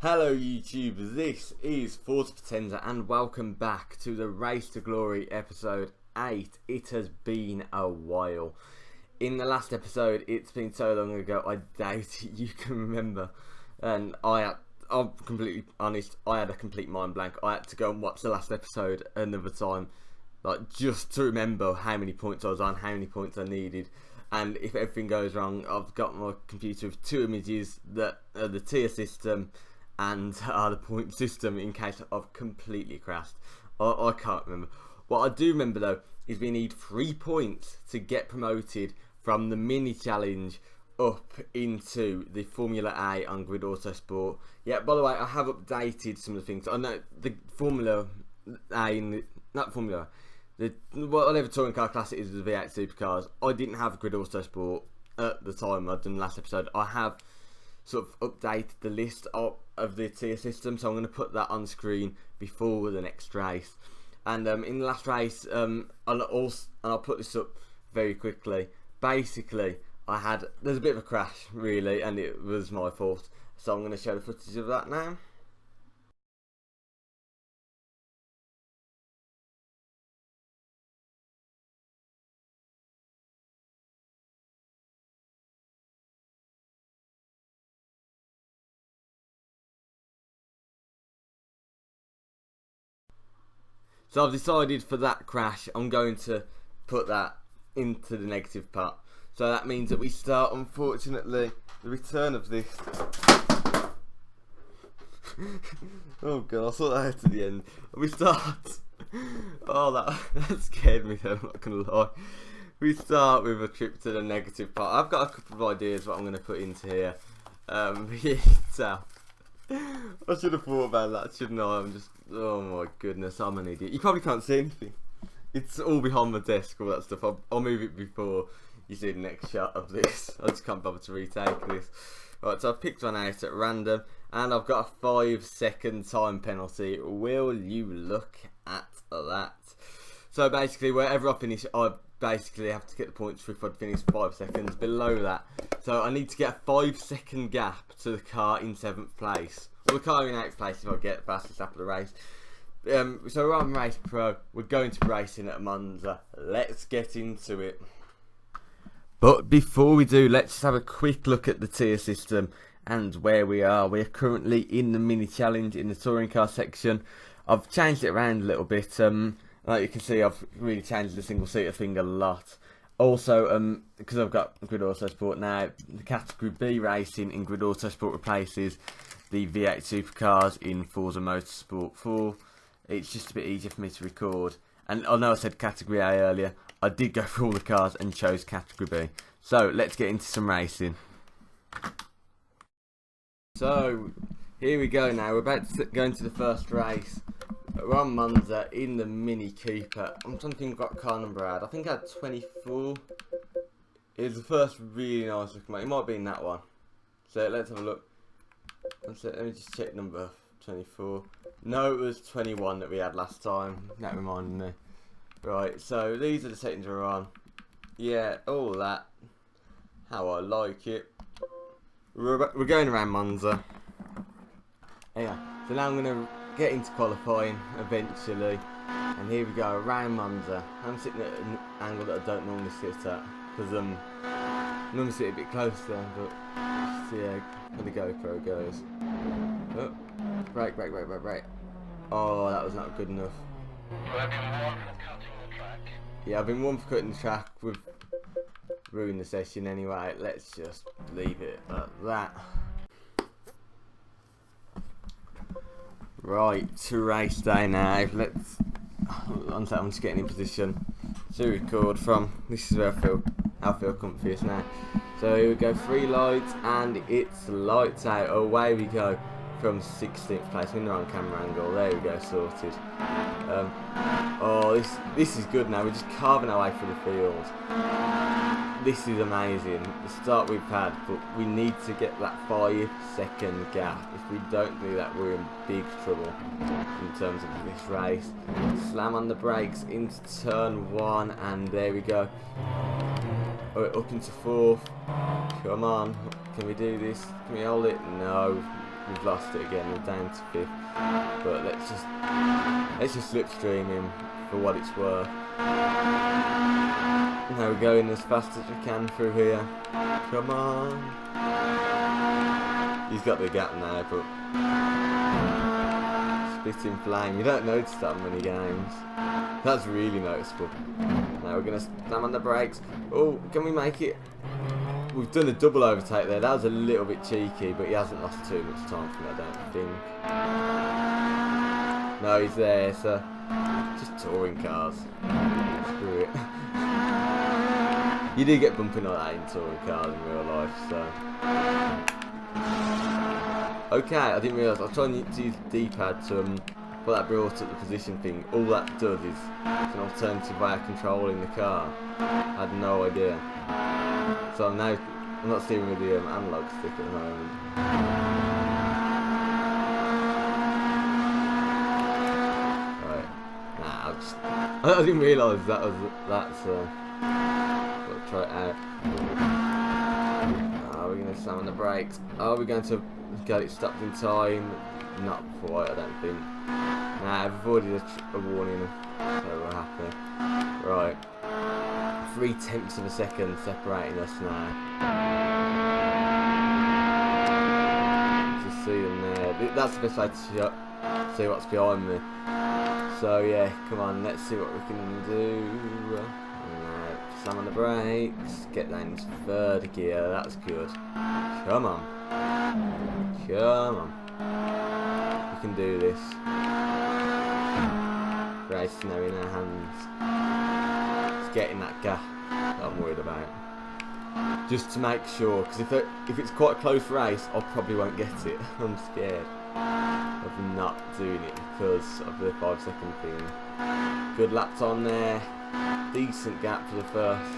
Hello YouTube, this is Forza Potenza and welcome back to the Race to Glory episode 8. It has been a while. In the last episode, it's been so long ago, I doubt you can remember. And I'm completely honest, I had a complete mind blank. I had to go and watch the last episode another time, like just to remember how many points I was on, how many points I needed. And if everything goes wrong, I've got my computer with two images that are the tier system and the point system in case I've completely crashed. I can't remember. What I do remember though is we need 3 points to get promoted from the mini challenge up into the Formula A on Grid Autosport. Yeah, by the way, I have updated some of the things. I know the Formula A, not Formula A, whatever touring car class it is with the V8 supercars. I didn't have Grid Autosport at the time I'd done the last episode. I have sort of updated the list of the tier system, so I'm going to put that on screen before the next race. And in the last race, I'll put this up very quickly. Basically, there's a bit of a crash really, and it was my fault. So I'm going to show the footage of that now. So I've decided for that crash, I'm going to put that into the negative part. So that means that we start, unfortunately, the return of this. Oh god, I thought I had to the end. We start. Oh, that scared me though, I'm not going to lie. We start with a trip to the negative part. I've got a couple of ideas what I'm going to put into here. So I should have thought about that, shouldn't I? I'm just, oh my goodness, I'm an idiot. You probably can't see anything. It's all behind my desk, all that stuff. I'll move it before you see the next shot of this. I just can't bother to retake this. Right, so I've picked one out at random, and I've got a 5-second time penalty. Will you look at that? So basically, wherever I finish, I basically have to get the points for if I'd finish 5 seconds below that. So I need to get a 5-second gap to the car in 7th place. Or the car in 8th place if I get the fastest lap of the race. So we're on Race Pro. We're going to be racing at Monza. Let's get into it. But before we do, let's just have a quick look at the tier system and where we are. We're currently in the mini challenge in the touring car section. I've changed it around a little bit. Like you can see, I've really changed the single seater thing a lot. Also, because I've got Grid Autosport now, the category B racing in Grid Autosport replaces the V8 supercars in Forza Motorsport 4. It's just a bit easier for me to record. And I know I said category A earlier. I did go through all the cars and chose category B. So let's get into some racing. So here we go now. We're about to go into the first race. We're on Monza in the Mini Cooper. I'm trying to think what car number I had. I think I had 24. It was the first really nice looking one. It might be in that one. So let's have a look. Let me just check number 24. No, it was 21 that we had last time. That reminded me. Right, so these are the settings we're on. Yeah, all that. How I like it. We're going around Monza. Yeah, so now I'm going to get into qualifying eventually. And here we go, around Monza. I'm sitting at an angle that I don't normally sit at. Because I normally sit a bit closer, but see how the GoPro goes. Oh, brake. Oh, that was not good enough. Yeah, I've been one for cutting the track. We've ruined the session anyway. Let's just leave it at that. Right, to race day now. I'm just getting in position to record from. This is where I feel comfiest now. So here we go, 3 lights, and it's lights out. Away we go from 16th place. We're in the wrong camera angle. There we go, sorted. Oh, this is good now. We're just carving our way through the field. This is amazing. The start we've had, but we need to get that 5-second gap. If we don't do that, we're in big trouble in terms of this race. Slam on the brakes into turn 1, and there we go. Up into 4th. Come on, can we do this? Can we hold it? No. we've lost it again. We're down to 5th, but let's just slipstream him for what it's worth. Now we're going as fast as we can through here. Come on. He's got the gap now, but spitting flame. You don't notice that in many games. That's really noticeable. Now we're going to slam on the brakes. Oh, can we make it? We've done a double overtake there. That was a little bit cheeky, but he hasn't lost too much time from it, I don't think. No, he's there, so just touring cars. Screw it. You do get bumping like that in touring cars in real life, so. Okay, I didn't realise. I was trying to use the D-pad to put that brought up the position thing. All that does is it's an alternative way of controlling the car. I had no idea. So I'm not steering with the analog stick at the moment. Right. Nah, I didn't realise that's. Let's try it out. Are we going to slam on the brakes? Are we going to get it stopped in time? Not quite, I don't think. Nah, I've avoided a warning, so we're happy. Right. 0.3 of a second separating us now. Just see them there. That's the best way to see what's behind me. So yeah, come on, let's see what we can do. Slam on the brakes. Get that into 3rd gear. That's good. Come on. Come on. We can do this. Racing now in our hands. Getting that gap that I'm worried about, just to make sure, because if it's quite a close race I probably won't get it. I'm scared of not doing it because of the 5-second thing. Good lap time there, decent gap for the first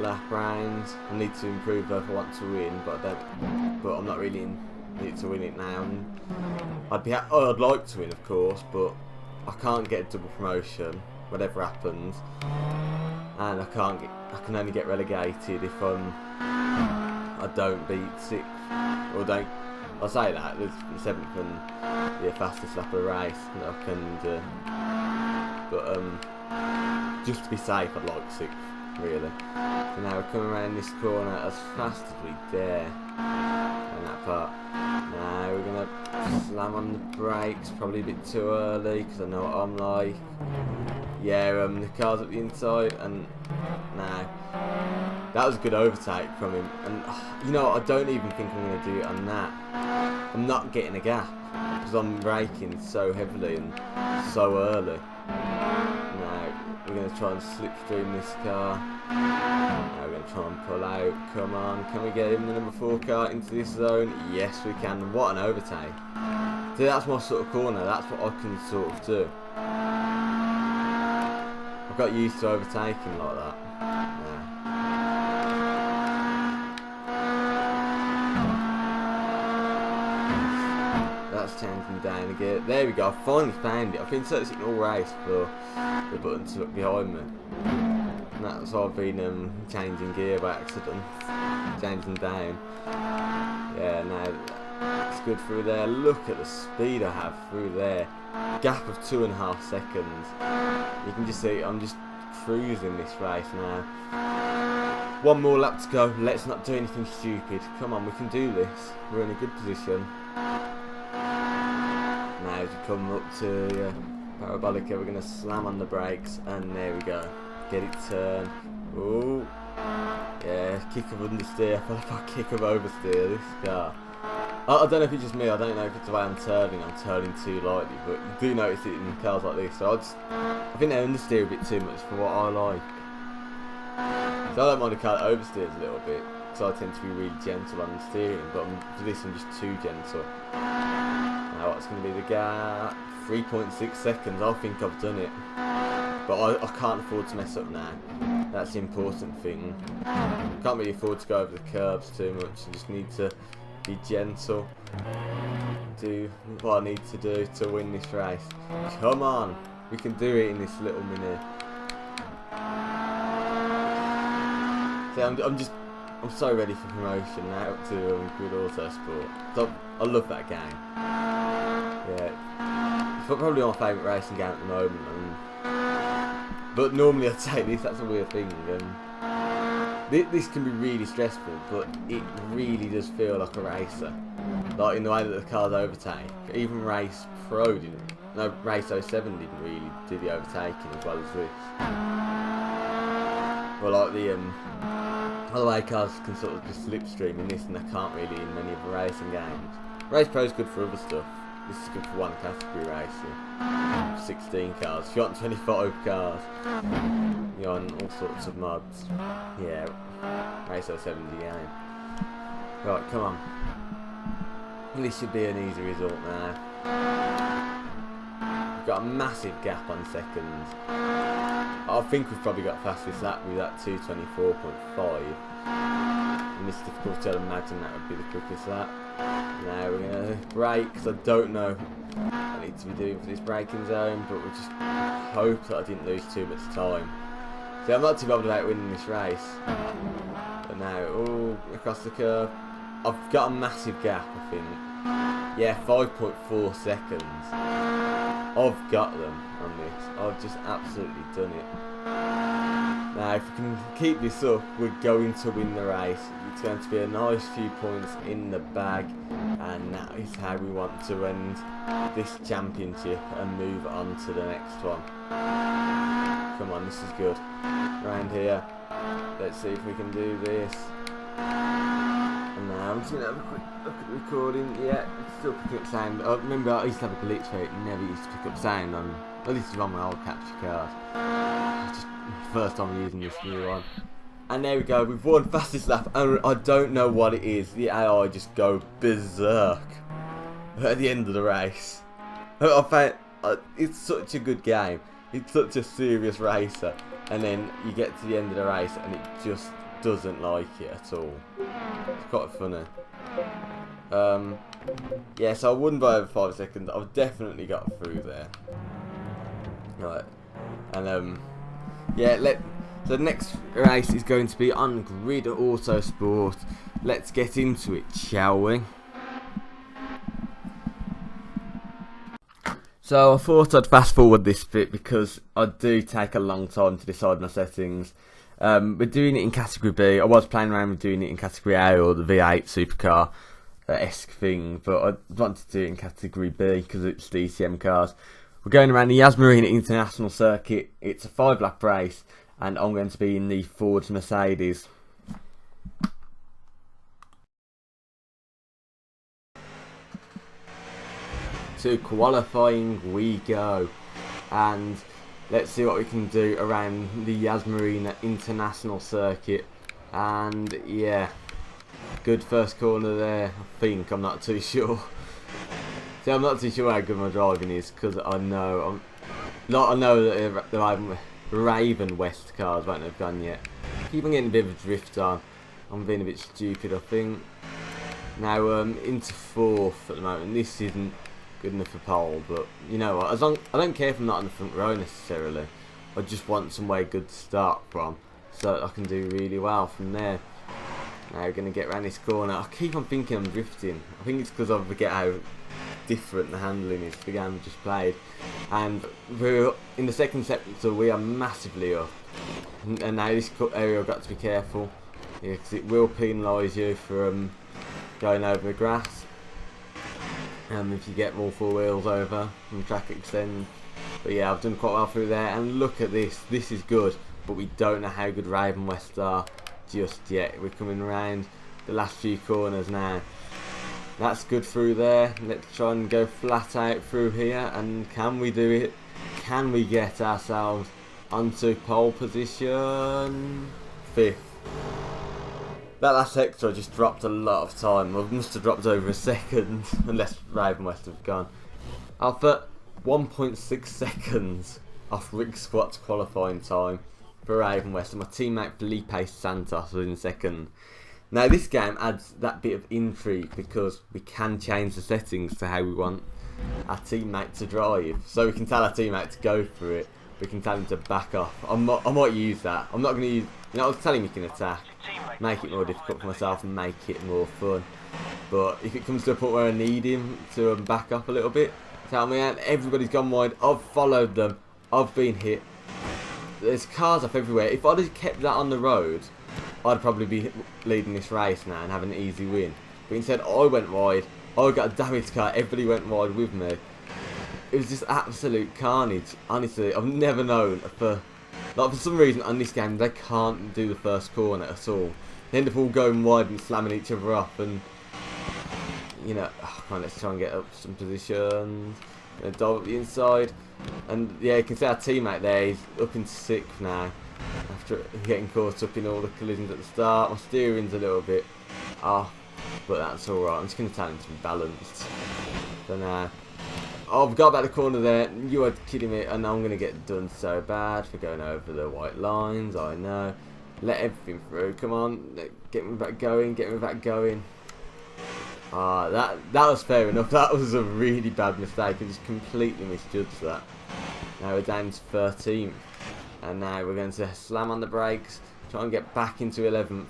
lap round. I need to improve though if I want to win, but I'm not really in it to win it now. I'd like to win, of course, but I can't get a double promotion whatever happens, and I can only get relegated if I don't beat 6th, or don't. I'll say that there's 7th and the fastest lap of the race that I can do, but just to be safe I'd like 6th really. So now we're coming around this corner as fast as we dare in that part. Now we're gonna slam on the brakes, probably a bit too early because I know what I'm like. Yeah, the car's at the inside, and nah, that was a good overtake from him. And you know, I don't even think I'm going to do it on that. I'm not getting a gap because I'm braking so heavily and so early. Now we're going to try and slipstream this car. Now we're going to try and pull out. Come on, can we get him, the number 4 car, into this zone? Yes, we can. What an overtake! So that's my sort of corner. That's what I can sort of do. I've got used to overtaking like that. Yeah. That's changing down again. There we go, I finally found it. I've been searching all race for the button to look behind me. And that's why I've been changing gear by accident. Changing down. Yeah, now it's good through there. Look at the speed I have through there. Gap of 2.5 seconds. You can just see I'm just cruising this race now. One more lap to go. Let's not do anything stupid. Come on, we can do this. We're in a good position. Now as we come up to Parabolica, we're going to slam on the brakes, and there we go. Get it turned. Ooh. Yeah, kick of understeer. I feel like I kick of oversteer this car. I don't know if it's just me, I don't know if it's the way I'm turning too lightly, but you do notice it in cars like this, so I think they understeer a bit too much for what I like. So I don't mind a car that oversteers a little bit, because I tend to be really gentle on the steering, but for this I'm just too gentle. Now what's going to be the gap? 3.6 seconds, I think I've done it. But I can't afford to mess up now. That's the important thing. Can't really afford to go over the curbs too much, I just need to be gentle, do what I need to do to win this race. Come on, we can do it in this little mini. See, I'm just I'm so ready for promotion now to Grid Autosport. So, I love that game. Yeah, it's probably my favourite racing game at the moment. But normally I'd say this, that's a weird thing. This can be really stressful, but it really does feel like a racer. Like in the way that the cars overtake. Even Race Pro didn't. No, Race 07 didn't really do the overtaking as well as this. Well, like the way cars can sort of just slipstream in this, and they can't really in many of the racing games. Race Pro is good for other stuff. This is good for one category racing. 16 cars. If you want 25 cars, you're on all sorts of mods. Yeah, Race 07 game. Right, come on. This should be an easy result now. We've got a massive gap on seconds. I think we've probably got fastest lap with that 2:24.5. In this difficulty, I'd imagine that would be the quickest lap. Now we're going to brake, because I don't know what I need to be doing for this braking zone, but we'll just hope that I didn't lose too much time. See, I'm not too bothered about winning this race. But now, across the curve. I've got a massive gap, I think. Yeah, 5.4 seconds. I've got them on this. I've just absolutely done it. Now, if we can keep this up, we're going to win the race. It's going to be a nice few points in the bag, and that is how we want to end this championship and move on to the next one. Come on, this is good. Round here. Let's see if we can do this. And now I'm just going to have a quick look at the recording. Yeah, it's still picking up sound. I remember I used to have a glitch where it never used to pick up sound on. Well, this is on my old capture card. Just first time I'm using this new one. And there we go, we've won fastest lap, and I don't know what it is. The AI just go berserk at the end of the race. I found it's such a good game. It's such a serious racer, and then you get to the end of the race and it just doesn't like it at all. It's quite funny. Yeah, so I won by over 5 seconds. I've definitely got through there. Right, and yeah, so the next race is going to be on Grid Autosport. Let's get into it, shall we? So I thought I'd fast forward this bit because I do take a long time to decide my settings. We're doing it in category B. I was playing around with doing it in category A or the V8 supercar-esque thing, but I wanted to do it in category B because it's the ECM cars. We're going around the Yas Marina International Circuit. It's a 5-lap race, and I'm going to be in the Ford Mercedes. To qualifying we go, and let's see what we can do around the Yas Marina International Circuit. And yeah, good first corner there. I think, I'm not too sure. See, I'm not too sure how good my driving is, because I know that the Raven West cars won't have gone yet. Keep on getting a bit of a drift on. I'm being a bit stupid, I think. Now into 4th at the moment. This isn't good enough for pole, but you know what? I don't care if I'm not on the front row necessarily. I just want somewhere good to start from, so that I can do really well from there. Now we're going to get around this corner. I keep on thinking I'm drifting. I think it's because I forget how different the handling is to the game we just played. And we're in the second sector, we are massively up. And now this area I've got to be careful, because it will penalise you for going over the grass. If you get more 4 wheels over and track extends. But yeah, I've done quite well through there, and look at this. This is good, but we don't know how good Raven West are just yet. We're coming around the last few corners now. That's good through there. Let's try and go flat out through here, and can we do it? Can we get ourselves onto pole position? 5th. That last sector I just dropped a lot of time. I must have dropped over a second, unless Raven West have gone. I've put 1.6 seconds off Rick Squat's qualifying time for Raven West, and my teammate Felipe Santos was in second. Now this game adds that bit of intrigue because we can change the settings to how we want our teammate to drive. So we can tell our teammate to go for it, we can tell him to back off. I might use that. I'm not going to use... You know, I was telling him he can attack. Make it more difficult for myself and make it more fun. But if it comes to a point where I need him to back up a little bit, tell me out. Everybody's gone wide. I've followed them. I've been hit. There's cars off everywhere. If I'd have kept that on the road, I'd probably be leading this race now and having an easy win. But instead, I went wide. I got a damaged car. Everybody went wide with me. It was just absolute carnage. Honestly, I've never known for some reason on this game they can't do the first corner at all. They end up all going wide and slamming each other up, and you know, come on, let's try and get up some positions. Dive at the inside, and yeah, you can see our teammate there. He's up in 6th now after getting caught up in all the collisions at the start. My steering's a little bit off, but that's all right. I'm just going to tell him to be balanced. So now, I've got back the corner there. You are kidding me, and I'm going to get done so bad for going over the white lines. I know. Let everything through. Come on, get me back going. Get me back going. That was fair enough. That was a really bad mistake. I just completely misjudged that. Now we're down to 13th, and now we're going to slam on the brakes, try and get back into 11th.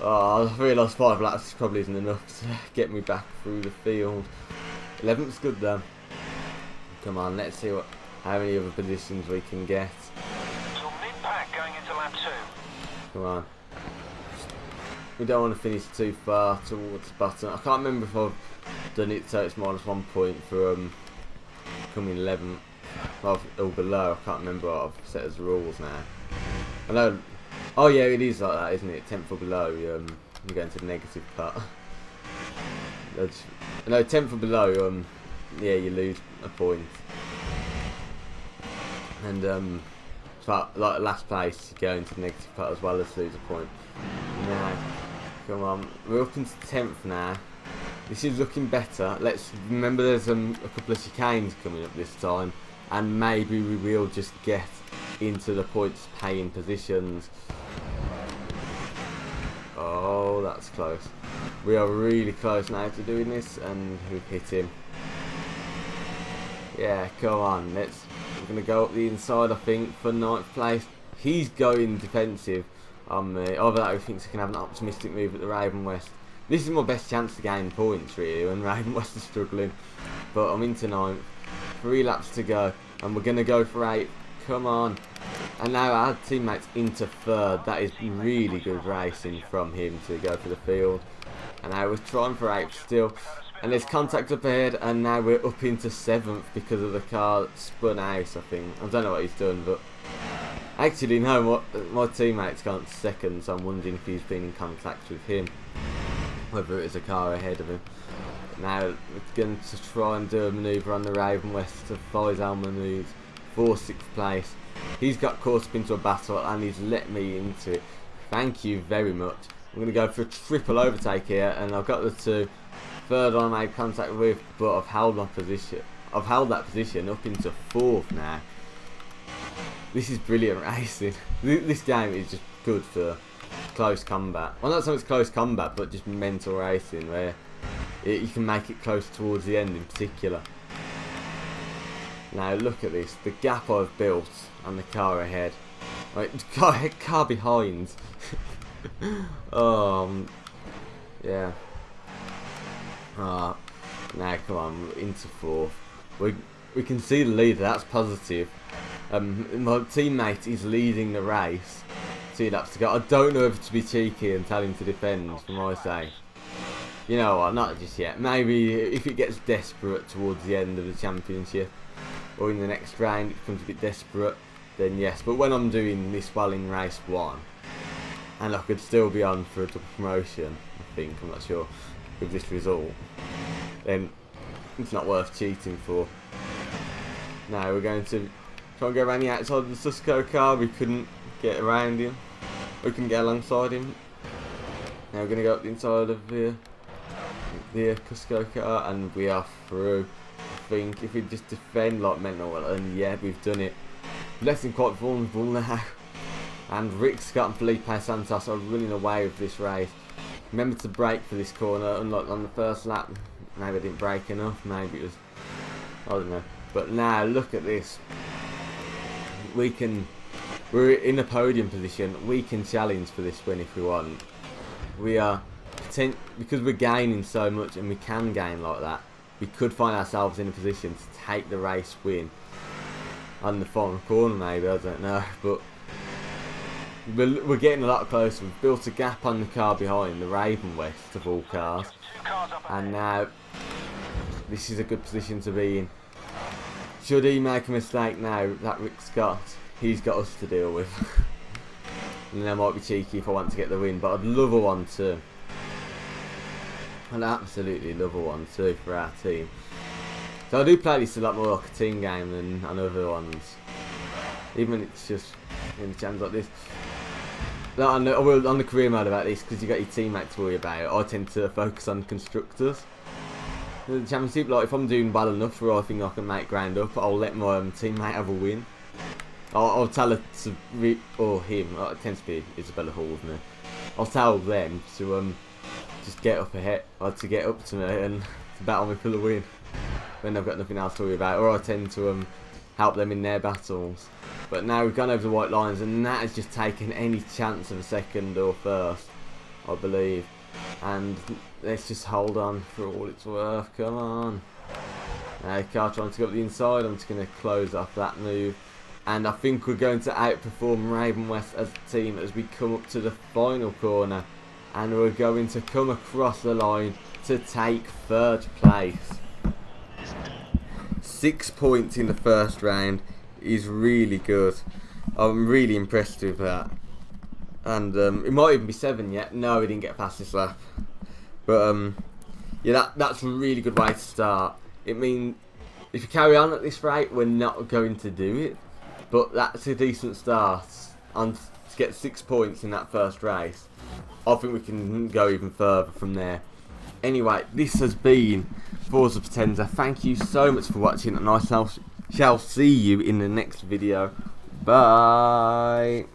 I realised 5 laps probably isn't enough to get me back through the field. 11th's good though. Come on, let's see how many other positions we can get. So mid-pack going into lap 2. Come on. We don't want to finish too far towards the bottom. I can't remember if I've done it so it's -1 point for coming 11th. Well, or below. I can't remember what I've set as rules now. I know. Oh yeah, it is like that, isn't it? 10th or below, you go into the negative part. No, 10th or below, yeah, you lose a point. And like last place, you go into the negative part as well as lose a point. Now, come on, we're up into 10th now. This is looking better. Let's remember there's a couple of chicanes coming up this time, and maybe we will just get into the points paying positions. Oh, that's close. We are really close now to doing this, and we've hit him. Yeah, come on. We're going to go up the inside, I think, for 9th place. He's going defensive on me. Over that, he thinks he can have an optimistic move at the Raven West. This is my best chance to gain points, really, when Raven West is struggling. But I'm into 9th. 3 laps to go, and we're going to go for 8. Come on. And now our teammate's into 3rd. That is really good racing from him to go for the field. And now we're trying for 8th still. And there's contact up ahead, and now we're up into 7th because of the car that spun out, I think. I don't know what he's done, but actually no, my teammate's gone 2nd, so I'm wondering if he's been in contact with him, whether it was a car ahead of him. Now we're going to try and do a manoeuvre on the Raven West to Faisal Mahmood for 6th place. He's got caught up into a battle and he's let me into it. Thank you very much. I'm going to go for a triple overtake here, and I've got the 2. 3rd I made contact with, but I've held my position. I've held that position up into 4th now. This is brilliant racing. This game is just good for close combat. Well, not so much close combat, but just mental racing where you can make it close towards the end in particular. Now look at this, the gap I've built on the car ahead. Right, car behind. Yeah. Now come on, we're into 4th. We can see the leader, that's positive. My teammate is leading the race. 2 laps to go. I don't know if to be cheeky and tell him to defend for my sake. You know what, not just yet. Maybe if it gets desperate towards the end of the championship, or in the next round it becomes a bit desperate, then yes. But when I'm doing this well in race 1, and I could still be on for a double promotion, I think, I'm not sure, with this result, then it's not worth cheating for. Now we're going to try and go around the outside of the Susco car. We couldn't get around him. We couldn't get alongside him. Now we're going to go up the inside of the Cusco car, and we are through. I think if we just defend like mental, and yeah, we've done it. We've left him quite vulnerable now. And Rick Scott and Felipe Santos are running away with this race. Remember to brake for this corner, unlike on the first lap. Maybe I didn't brake enough, maybe it was, I don't know. But now look at this. we're in a podium position. We can challenge for this win if we want. We are because we're gaining so much, and we can gain like that. We could find ourselves in a position to take the race win on the final corner, maybe, I don't know, but we're getting a lot closer. We've built a gap on the car behind, the Raven West of all cars, and now this is a good position to be in. Should he make a mistake now, that Rick Scott, he's got us to deal with. And I might be cheeky if I want to get the win, but I'd love a 1-2. I'd absolutely love a 1-2 for our team. So I do play this a lot more like a team game than on other ones. Even when it's just in chance like this. On the career mode about this, because you got your teammates to worry about, I tend to focus on constructors. The championship, like if I'm doing well enough where I think I can make ground up, I'll let my teammate have a win. I'll tell her to, or him, it tends to be Isabella Hall, isn't it? I'll tell them to just get up ahead, or to get up to me and to battle me for the win when I've got nothing else to worry about, or I tend to help them in their battles. But now we've gone over the white lines, and that has just taken any chance of a second or first, I believe. And let's just hold on for all it's worth. Come on. Car trying to go up the inside. I'm just going to close off that move. And I think we're going to outperform Raven West as a team as we come up to the final corner. And we're going to come across the line to take third place. 6 points in the first round is really good. I'm really impressed with that. And it might even be 7 yet. No, we didn't get past this lap. But yeah, that's a really good way to start. It means if you carry on at this rate, we're not going to do it. But that's a decent start. And to get 6 points in that first race, I think we can go even further from there. Anyway, this has been Forza Potenza. Thank you so much for watching, and I shall see you in the next video. Bye.